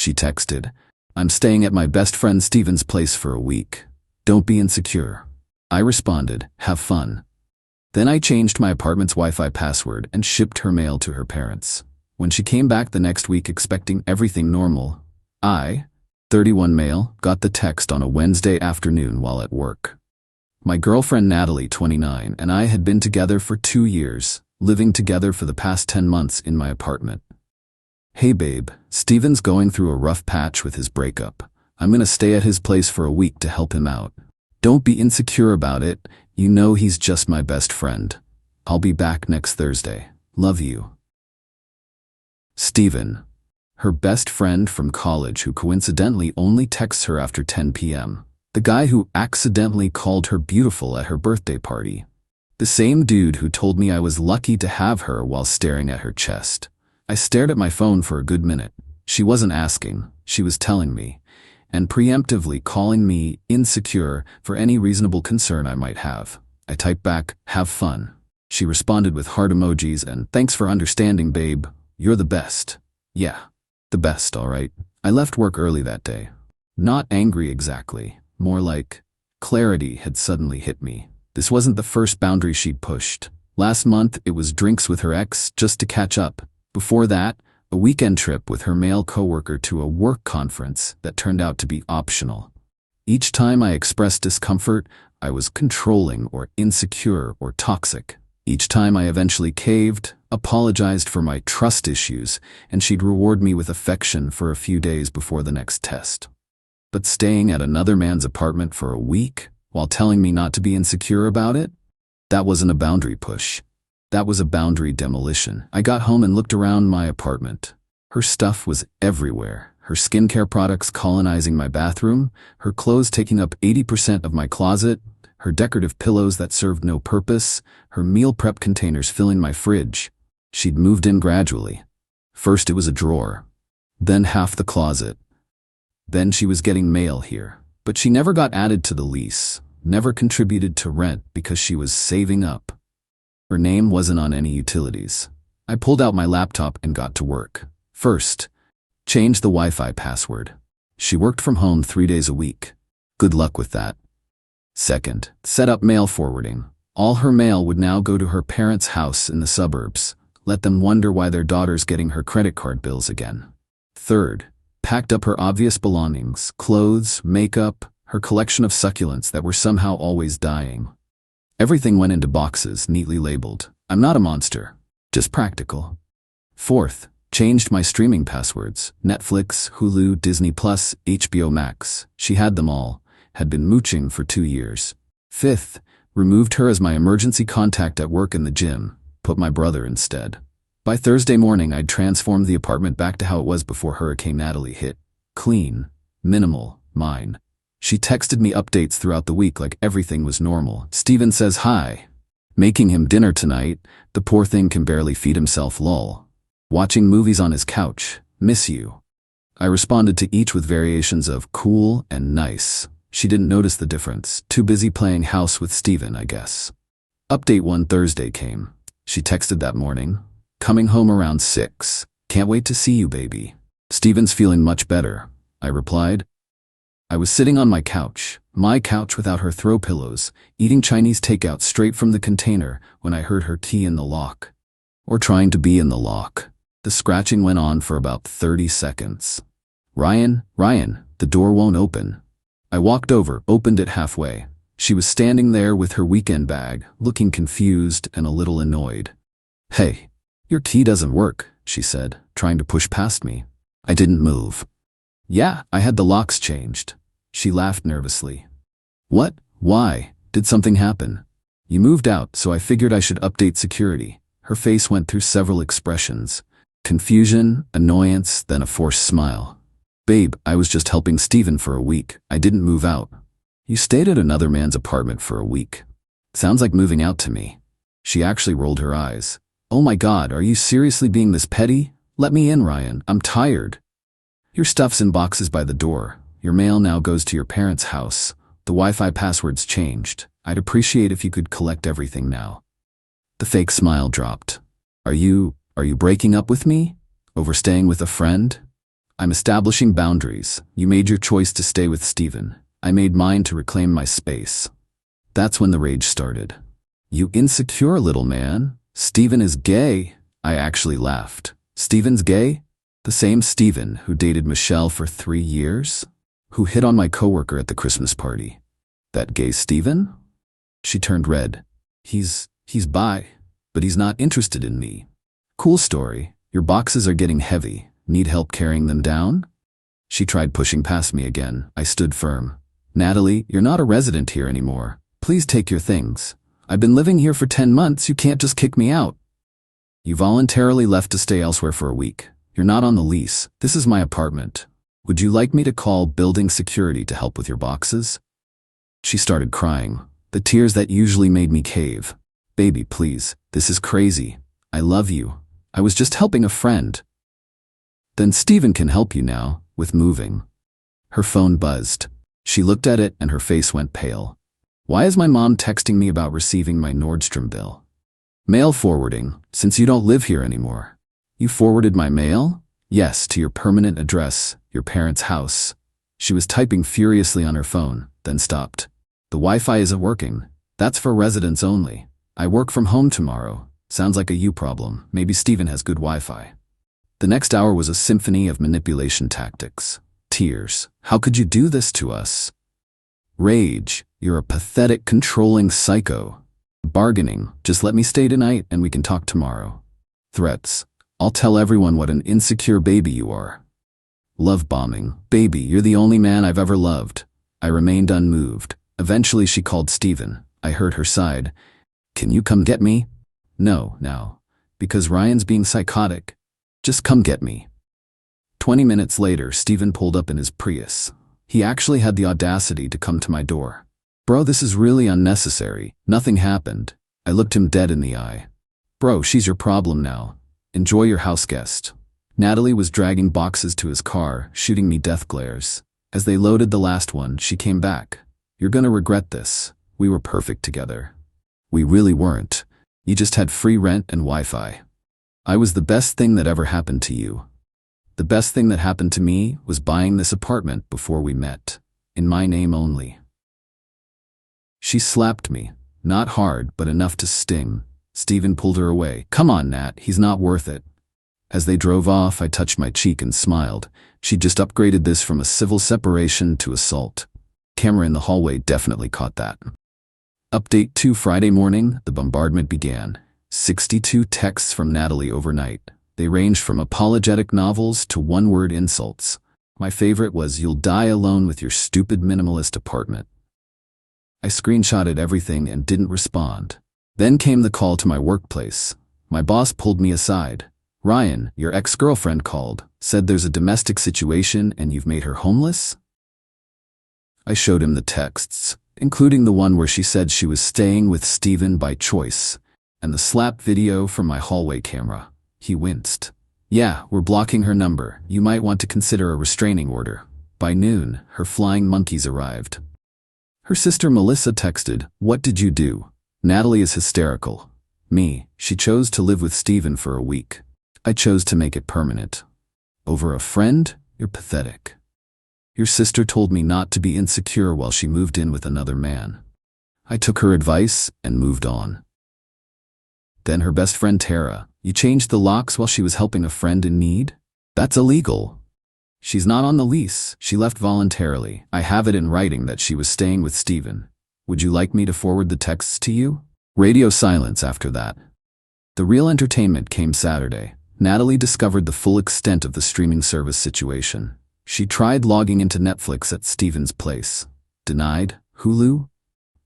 She texted, "I'm staying at my best friend Steven's place for a week. Don't be insecure." I responded, "Have fun." Then I changed my apartment's Wi-Fi password and shipped her mail to her parents. When she came back the next week expecting everything normal, I, 31 male, got the text on a Wednesday afternoon while at work. My girlfriend Natalie, 29, and I had been together for 2 years, living together for the past 10 months in my apartment. "Hey babe, Steven's going through a rough patch with his breakup. I'm gonna stay at his place for a week to help him out. Don't be insecure about it. You know he's just my best friend. I'll be back next Thursday. Love you." Steven, her best friend from college who coincidentally only texts her after 10 p.m. The guy who accidentally called her beautiful at her birthday party. The same dude who told me I was lucky to have her while staring at her chest. I stared at my phone for a good minute. She wasn't asking, she was telling me, and preemptively calling me insecure for any reasonable concern I might have. I typed back, "Have fun." She responded with heart emojis and "Thanks for understanding, babe. You're the best." Yeah, the best, all right. I left work early that day. Not angry exactly, more like clarity had suddenly hit me. This wasn't the first boundary she'd pushed. Last month, it was drinks with her ex just to catch up. Before that, a weekend trip with her male coworker to a work conference that turned out to be optional. Each time I expressed discomfort, I was controlling or insecure or toxic. Each time I eventually caved, apologized for my trust issues, and she'd reward me with affection for a few days before the next test. But staying at another man's apartment for a week, while telling me not to be insecure about it? That wasn't a boundary push. That was a boundary demolition. I got home and looked around my apartment. Her stuff was everywhere. Her skincare products colonizing my bathroom, her clothes taking up 80% of my closet, her decorative pillows that served no purpose, her meal prep containers filling my fridge. She'd moved in gradually. First it was a drawer, then half the closet. Then she was getting mail here. But she never got added to the lease, never contributed to rent because she was saving up. Her name wasn't on any utilities. I pulled out my laptop and got to work. First, change the Wi-Fi password. She worked from home 3 days a week. Good luck with that. Second, set up mail forwarding. All her mail would now go to her parents' house in the suburbs. Let them wonder why their daughter's getting her credit card bills again. Third, packed up her obvious belongings, clothes, makeup, her collection of succulents that were somehow always dying. Everything went into boxes, neatly labeled. I'm not a monster, just practical. Fourth, changed my streaming passwords. Netflix, Hulu, Disney+, HBO Max. She had them all, had been mooching for 2 years. Fifth, removed her as my emergency contact at work and the gym, put my brother instead. By Thursday morning, I'd transformed the apartment back to how it was before Hurricane Natalie hit. Clean, minimal, mine. She texted me updates throughout the week like everything was normal. "Steven says hi. Making him dinner tonight. The poor thing can barely feed himself, lol. Watching movies on his couch. Miss you." I responded to each with variations of cool and nice. She didn't notice the difference. Too busy playing house with Steven, I guess. Update 1 Thursday came. She texted that morning. "Coming home around 6. Can't wait to see you, baby. Steven's feeling much better," I replied. I was sitting on my couch without her throw pillows, eating Chinese takeout straight from the container when I heard her key in the lock. Or trying to be in the lock. The scratching went on for about 30 seconds. Ryan, the door won't open." I walked over, opened it halfway. She was standing there with her weekend bag, looking confused and a little annoyed. "Hey, your key doesn't work," she said, trying to push past me. I didn't move. "Yeah, I had the locks changed." She laughed nervously. "What? Why? Did something happen?" "You moved out, so I figured I should update security." Her face went through several expressions. Confusion, annoyance, then a forced smile. "Babe, I was just helping Steven for a week. I didn't move out." "You stayed at another man's apartment for a week. Sounds like moving out to me." She actually rolled her eyes. "Oh my God, are you seriously being this petty? Let me in, Ryan. I'm tired." "Your stuff's in boxes by the door. Your mail now goes to your parents' house. The Wi-Fi password's changed. I'd appreciate if you could collect everything now." The fake smile dropped. Are you breaking up with me? Over staying with a friend?" I'm establishing boundaries. You made your choice to stay with Steven. I made mine to reclaim my space. That's when the rage started. You insecure little man. Steven is gay. I actually laughed. Steven's gay? The same Steven who dated Michelle for 3 years? Who hit on my coworker at the Christmas party? That gay Steven? She turned red. He's bi, but he's not interested in me. Cool story. Your boxes are getting heavy. Need help carrying them down? She tried pushing past me again. I stood firm. Natalie, you're not a resident here anymore. Please take your things. I've been living here for 10 months. You can't just kick me out. You voluntarily left to stay elsewhere for a week. You're not on the lease. This is my apartment. Would you like me to call building security to help with your boxes? She started crying, the tears that usually made me cave. Baby, please. This is crazy. I love you. I was just helping a friend. Then Steven can help you now, with moving. Her phone buzzed. She looked at it and her face went pale. Why is my mom texting me about receiving my Nordstrom bill? Mail forwarding, since you don't live here anymore. You forwarded my mail? Yes, to your permanent address, your parents' house. She was typing furiously on her phone, then stopped. The Wi-Fi isn't working. That's for residents only. I work from home tomorrow. Sounds like a you problem. Maybe Steven has good Wi-Fi. The next hour was a symphony of manipulation tactics. Tears. How could you do this to us? Rage. You're a pathetic, controlling psycho. Bargaining. Just let me stay tonight and we can talk tomorrow. Threats. I'll tell everyone what an insecure baby you are. Love bombing. Baby, you're the only man I've ever loved. I remained unmoved. Eventually she called Steven. I heard her sigh. Can you come get me? No, now. Because Ryan's being psychotic. Just come get me. 20 minutes later, Steven pulled up in his Prius. He actually had the audacity to come to my door. Bro, this is really unnecessary. Nothing happened. I looked him dead in the eye. Bro, she's your problem now. Enjoy your house guest. Natalie was dragging boxes to his car, shooting me death glares. As they loaded the last one, she came back. You're gonna regret this. We were perfect together. We really weren't. You just had free rent and Wi-Fi. I was the best thing that ever happened to you. The best thing that happened to me was buying this apartment before we met. In my name only. She slapped me. Not hard, but enough to sting. Steven pulled her away. Come on, Nat, he's not worth it. As they drove off, I touched my cheek and smiled. She just upgraded this from a civil separation to assault. Camera in the hallway definitely caught that. Update 2 Friday morning, the bombardment began. 62 texts from Natalie overnight. They ranged from apologetic novels to one-word insults. My favorite was, "You'll die alone with your stupid minimalist apartment." I screenshotted everything and didn't respond. Then came the call to my workplace. My boss pulled me aside. "Ryan, your ex-girlfriend called, said there's a domestic situation and you've made her homeless?" I showed him the texts, including the one where she said she was staying with Steven by choice, and the slap video from my hallway camera. He winced. "Yeah, we're blocking her number. You might want to consider a restraining order." By noon, her flying monkeys arrived. Her sister Melissa texted, "What did you do?" Natalie is hysterical. Me, she chose to live with Steven for a week. I chose to make it permanent. Over a friend? You're pathetic. Your sister told me not to be insecure while she moved in with another man. I took her advice and moved on. Then her best friend Tara, you changed the locks while she was helping a friend in need? That's illegal. She's not on the lease. She left voluntarily. I have it in writing that she was staying with Steven. Would you like me to forward the texts to you? Radio silence after that. The real entertainment came Saturday. Natalie discovered the full extent of the streaming service situation. She tried logging into Netflix at Steven's place. Denied. Hulu?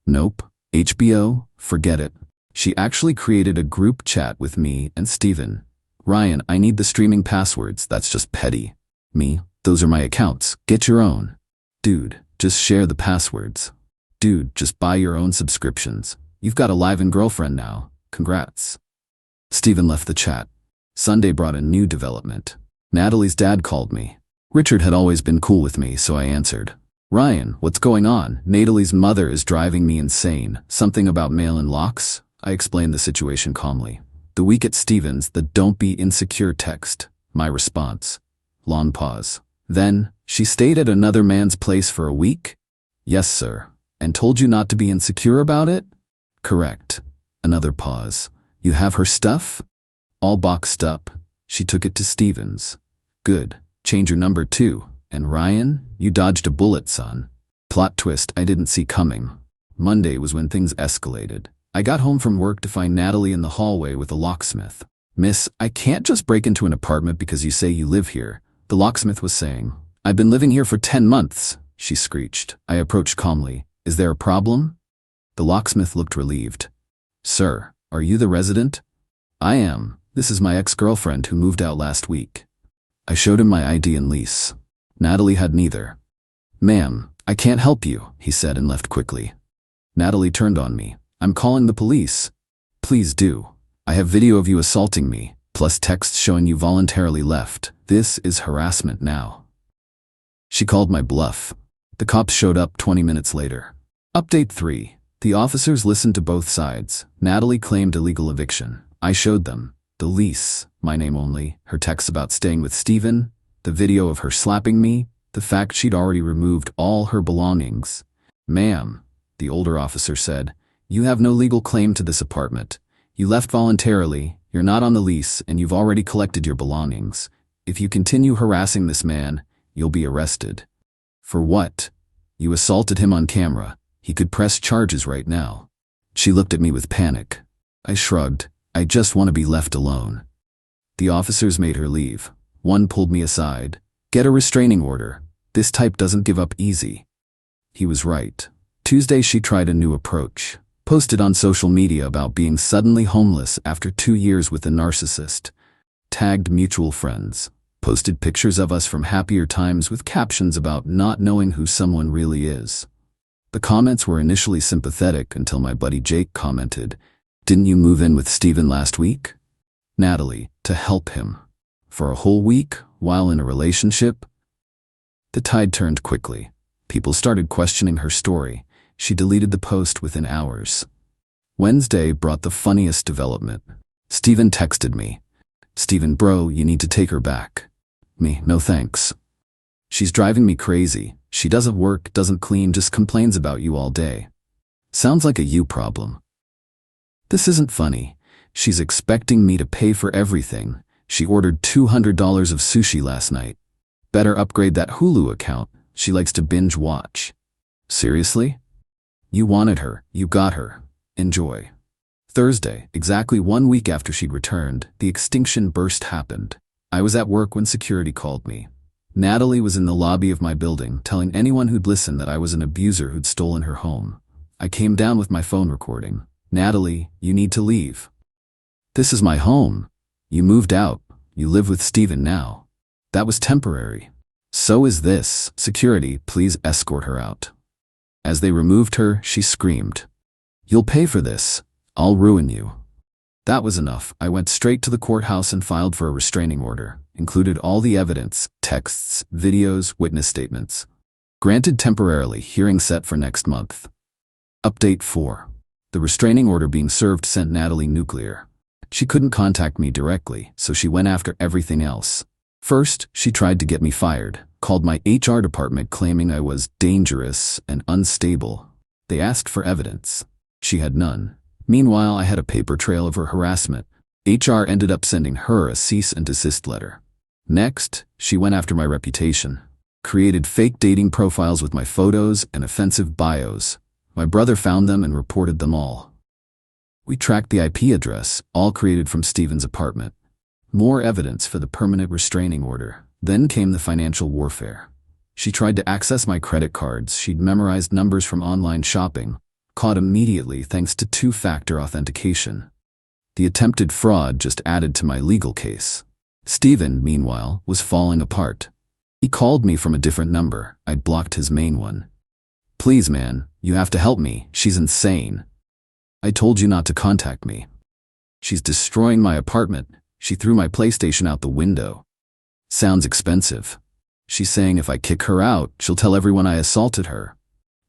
Nope. HBO? Forget it. She actually created a group chat with me and Steven. "Ryan, I need the streaming passwords. That's just petty." Me? "Those are my accounts. Get your own." Dude, just share the passwords. Dude, just buy your own subscriptions. You've got a live-in girlfriend now. Congrats. Steven left the chat. Sunday brought a new development. Natalie's dad called me. Richard had always been cool with me, so I answered. "Ryan, what's going on? Natalie's mother is driving me insane. Something about mail-in locks?" I explained the situation calmly. The week at Steven's, the "don't be insecure" text. My response. Long pause. Then, she stayed at another man's place for a week? Yes, sir. And told you not to be insecure about it? Correct. Another pause. You have her stuff? All boxed up. She took it to Stevens. Good. Change your number too. And Ryan, you dodged a bullet, son. Plot twist I didn't see coming. Monday was when things escalated. I got home from work to find Natalie in the hallway with a locksmith. Miss, I can't just break into an apartment because you say you live here, the locksmith was saying. I've been living here for 10 months, she screeched. I approached calmly. Is there a problem? The locksmith looked relieved. Sir, are you the resident? I am. This is my ex-girlfriend who moved out last week. I showed him my ID and lease. Natalie had neither. Ma'am, I can't help you, he said and left quickly. Natalie turned on me. I'm calling the police. Please do. I have video of you assaulting me, plus texts showing you voluntarily left. This is harassment now. She called my bluff. The cops showed up 20 minutes later. Update 3. The officers listened to both sides. Natalie claimed illegal eviction. I showed them the lease, my name only, her texts about staying with Steven, the video of her slapping me, the fact she'd already removed all her belongings. Ma'am, the older officer said, you have no legal claim to this apartment. You left voluntarily, you're not on the lease, and you've already collected your belongings. If you continue harassing this man, you'll be arrested. For what? You assaulted him on camera. He could press charges right now. She looked at me with panic. I shrugged. I just want to be left alone. The officers made her leave. One pulled me aside. Get a restraining order. This type doesn't give up easy. He was right. Tuesday she tried a new approach. Posted on social media about being suddenly homeless after 2 years with a narcissist. Tagged mutual friends. Posted pictures of us from happier times with captions about not knowing who someone really is. The comments were initially sympathetic until my buddy Jake commented, "Didn't you move in with Steven last week?" Natalie, to help him. For a whole week, while in a relationship? The tide turned quickly. People started questioning her story. She deleted the post within hours. Wednesday brought the funniest development. Steven texted me. "Steven, bro, you need to take her back." Me, "No thanks. She's driving me crazy. She doesn't work, doesn't clean, just complains about you all day." Sounds like a you problem. This isn't funny. She's expecting me to pay for everything. She ordered $200 of sushi last night. Better upgrade that Hulu account. She likes to binge watch. Seriously? You wanted her. You got her. Enjoy. Thursday, exactly 1 week after she'd returned, the extinction burst happened. I was at work when security called me. Natalie was in the lobby of my building, telling anyone who'd listen that I was an abuser who'd stolen her home. I came down with my phone recording. "Natalie, you need to leave. This is my home. You moved out. You live with Steven now. That was temporary. So is this. Security, please escort her out." As they removed her, she screamed, "You'll pay for this. I'll ruin you." That was enough. I went straight to the courthouse and filed for a restraining order. Included all the evidence, texts, videos, witness statements. Granted temporarily, hearing set for next month. Update 4. The restraining order being served sent Natalie nuclear. She couldn't contact me directly, so she went after everything else. First, she tried to get me fired, called my HR department claiming I was dangerous and unstable. They asked for evidence. She had none. Meanwhile, I had a paper trail of her harassment. HR ended up sending her a cease and desist letter. Next, she went after my reputation. Created fake dating profiles with my photos and offensive bios. My brother found them and reported them all. We tracked the IP address, all created from Steven's apartment. More evidence for the permanent restraining order. Then came the financial warfare. She tried to access my credit cards. She'd memorized numbers from online shopping. Caught immediately thanks to 2-factor authentication. The attempted fraud just added to my legal case. Steven, meanwhile, was falling apart. He called me from a different number. I'd blocked his main one. "Please, man, you have to help me. She's insane. I told you not to contact me. She's destroying my apartment. She threw my PlayStation out the window. Sounds expensive. She's saying if I kick her out, she'll tell everyone I assaulted her.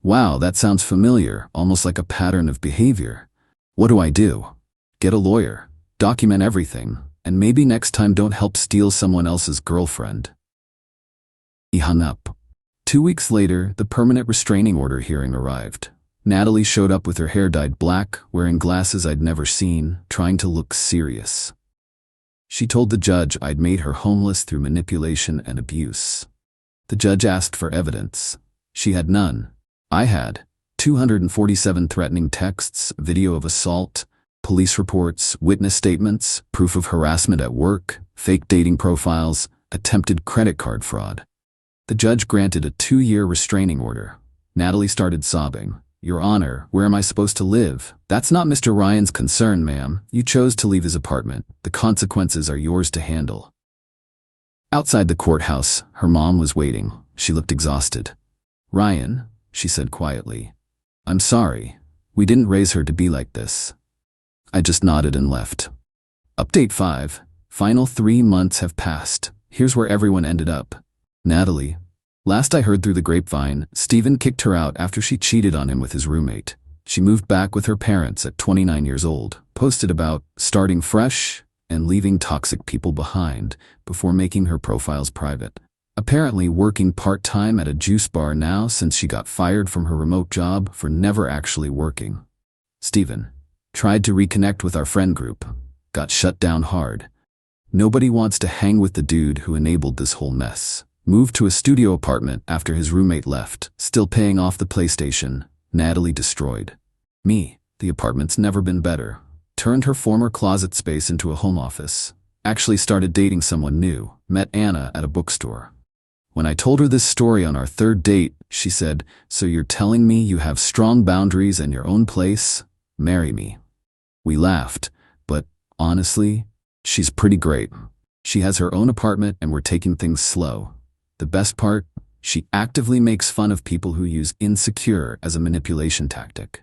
Wow, that sounds familiar, almost like a pattern of behavior. What do I do? Get a lawyer, document everything, and maybe next time don't help steal someone else's girlfriend." He hung up. 2 weeks later, the permanent restraining order hearing arrived. Natalie showed up with her hair dyed black, wearing glasses I'd never seen, trying to look serious. She told the judge I'd made her homeless through manipulation and abuse. The judge asked for evidence. She had none. I had 247 threatening texts, video of assault, police reports, witness statements, proof of harassment at work, fake dating profiles, attempted credit card fraud. The judge granted a 2-year restraining order. Natalie started sobbing. "Your Honor, where am I supposed to live? That's not Mr. Ryan's concern, ma'am. You chose to leave his apartment. The consequences are yours to handle." Outside the courthouse, her mom was waiting. She looked exhausted. "Ryan," she said quietly, "I'm sorry. We didn't raise her to be like this." I just nodded and left. Update 5. Final 3 months have passed. Here's where everyone ended up. Natalie. Last I heard through the grapevine, Steven kicked her out after she cheated on him with his roommate. She moved back with her parents at 29 years old, posted about starting fresh and leaving toxic people behind before making her profiles private. Apparently working part-time at a juice bar now since she got fired from her remote job for never actually working. Steven. Tried to reconnect with our friend group. Got shut down hard. Nobody wants to hang with the dude who enabled this whole mess. Moved to a studio apartment after his roommate left, still paying off the PlayStation. Natalie destroyed. Me. The apartment's never been better. Turned her former closet space into a home office. Actually started dating someone new. Met Anna at a bookstore. When I told her this story on our 3rd date, she said, "So you're telling me you have strong boundaries and your own place? Marry me." We laughed, but honestly, she's pretty great. She has her own apartment and we're taking things slow. The best part, she actively makes fun of people who use insecure as a manipulation tactic.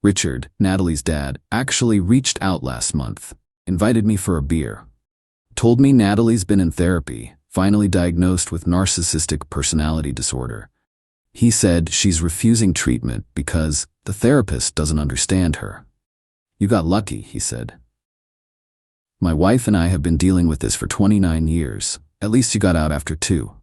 Richard, Natalie's dad, actually reached out last month, invited me for a beer. Told me Natalie's been in therapy, finally diagnosed with narcissistic personality disorder. He said she's refusing treatment because the therapist doesn't understand her. "You got lucky," he said. "My wife and I have been dealing with this for 29 years. At least you got out after 2.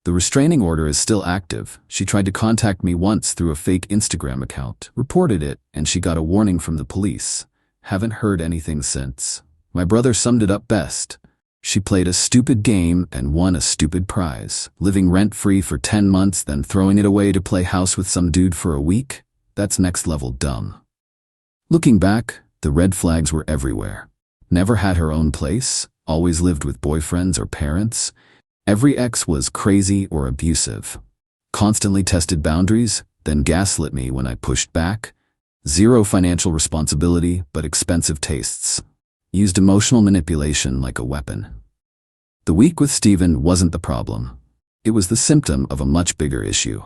The restraining order is still active. She tried to contact me once through a fake Instagram account, reported it, and she got a warning from the police. Haven't heard anything since. My brother summed it up best. She played a stupid game and won a stupid prize, living rent-free for 10 months, then throwing it away to play house with some dude for a week? That's next-level dumb." Looking back, the red flags were everywhere. Never had her own place, always lived with boyfriends or parents. Every ex was crazy or abusive. Constantly tested boundaries, then gaslit me when I pushed back. Zero financial responsibility, but expensive tastes. Used emotional manipulation like a weapon. The week with Steven wasn't the problem. It was the symptom of a much bigger issue.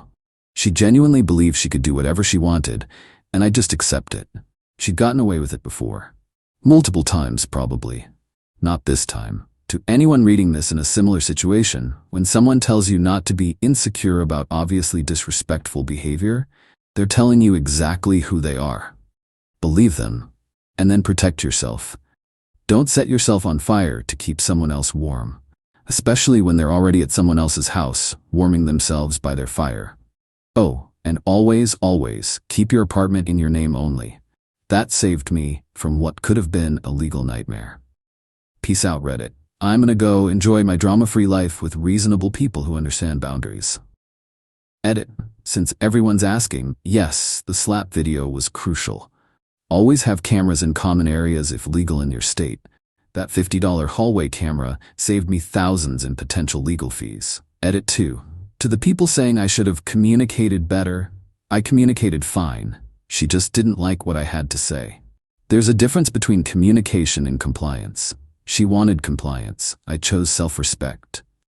She genuinely believed she could do whatever she wanted, and I just accept it. She'd gotten away with it before. Multiple times, probably. Not this time. To anyone reading this in a similar situation, when someone tells you not to be insecure about obviously disrespectful behavior, they're telling you exactly who they are. Believe them, and then protect yourself. Don't set yourself on fire to keep someone else warm, especially when they're already at someone else's house, warming themselves by their fire. Oh, and always, always, keep your apartment in your name only. That saved me from what could have been a legal nightmare. Peace out, Reddit. I'm gonna go enjoy my drama-free life with reasonable people who understand boundaries. Edit. Since everyone's asking, yes, the slap video was crucial. Always have cameras in common areas if legal in your state. That $50 hallway camera saved me thousands in potential legal fees. Edit 2. To the people saying I should have communicated better, I communicated fine. She just didn't like what I had to say. There's a difference between communication and compliance. She wanted compliance. I chose self-respect.